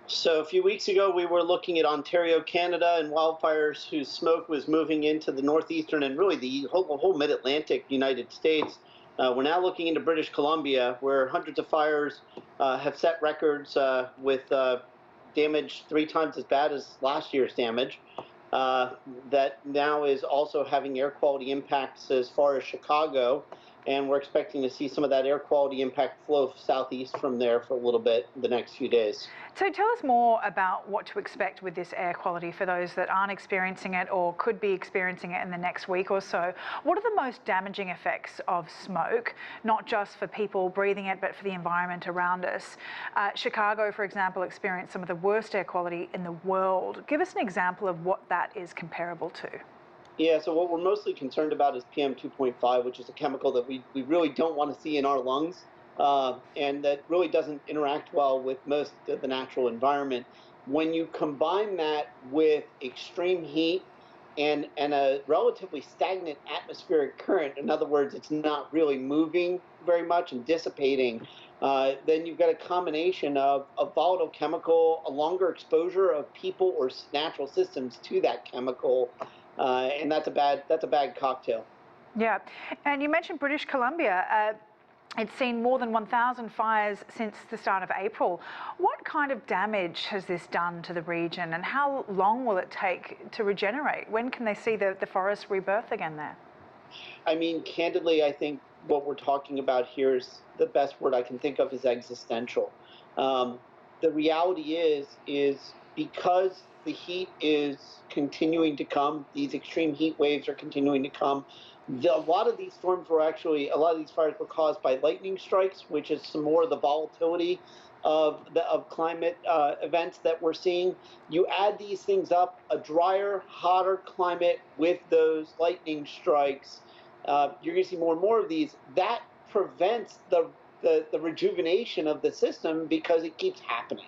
So a few weeks ago, we were looking at Ontario, Canada, and wildfires whose smoke was moving into the northeastern and really the whole mid-Atlantic United States. We're now looking into British Columbia, where hundreds of fires have set records with damage 3 times as bad as last year's damage. That now is also having air quality impacts as far as Chicago. And we're expecting to see some of that air quality impact flow southeast from there for a little bit the next few days. So tell us more about what to expect with this air quality for those that aren't experiencing it or could be experiencing it in the next week or so. What are the most damaging effects of smoke, not just for people breathing it, but for the environment around us? Chicago, for example, experienced some of the worst air quality in the world. Give us an example of what that is comparable to. Yeah, so what we're mostly concerned about is PM 2.5, which is a chemical that we really don't want to see in our lungs, and that really doesn't interact well with most of the natural environment. When you combine that with extreme heat and a relatively stagnant atmospheric current, in other words, it's not really moving very much and dissipating, then you've got a combination of a volatile chemical, a longer exposure of people or natural systems to that chemical, and that's a bad cocktail. Yeah, and you mentioned British Columbia. It's seen more than 1,000 fires since the start of April. What kind of damage has this done to the region, and how long will it take to regenerate? When can they see the forest rebirth again there? I mean, candidly, I think what we're talking about here is the best word I can think of is existential. The reality is because the heat is continuing to come, these extreme heat waves are continuing to come. A lot of these fires were caused by lightning strikes, which is some more of the volatility of climate events that we're seeing. You add these things up, a drier, hotter climate with those lightning strikes, you're going to see more and more of these. That prevents the rejuvenation of the system because it keeps happening.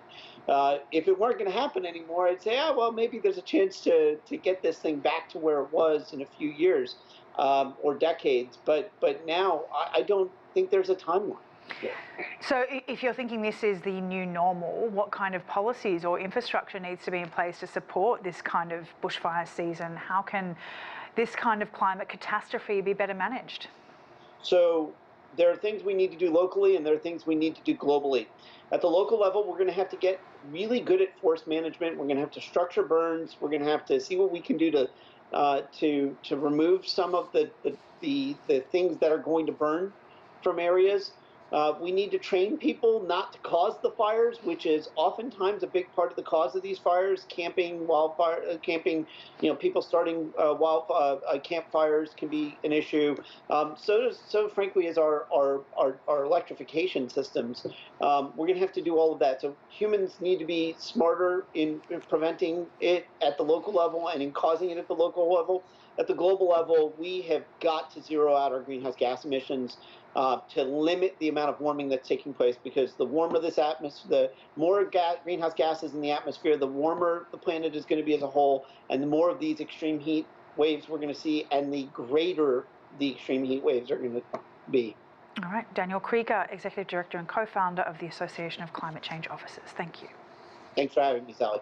If it weren't going to happen anymore, I'd say, well, maybe there's a chance to get this thing back to where it was in a few years or decades. But now I don't think there's a timeline. Yeah. So if you're thinking this is the new normal, what kind of policies or infrastructure needs to be in place to support this kind of bushfire season? How can this kind of climate catastrophe be better managed? So there are things we need to do locally, and there are things we need to do globally. At the local level, we're going to have to get really good at forest management. We're going to have to structure burns. We're going to have to see what we can do to remove some of the things that are going to burn from areas. We need to train people not to cause the fires, which is oftentimes a big part of the cause of these fires. Camping, people starting campfires can be an issue. So frankly, is our electrification systems. We're going to have to do all of that. So humans need to be smarter in preventing it at the local level and in causing it at the local level. At the global level, we have got to zero out our greenhouse gas emissions to limit the amount of warming that's taking place, because the warmer this atmosphere, the more greenhouse gases in the atmosphere, the warmer the planet is going to be as a whole, and the more of these extreme heat waves we're going to see, and the greater the extreme heat waves are going to be. All right, Daniel Kreeger, Executive Director and co-founder of the Association of Climate Change Officers. Thank you. Thanks for having me, Sally.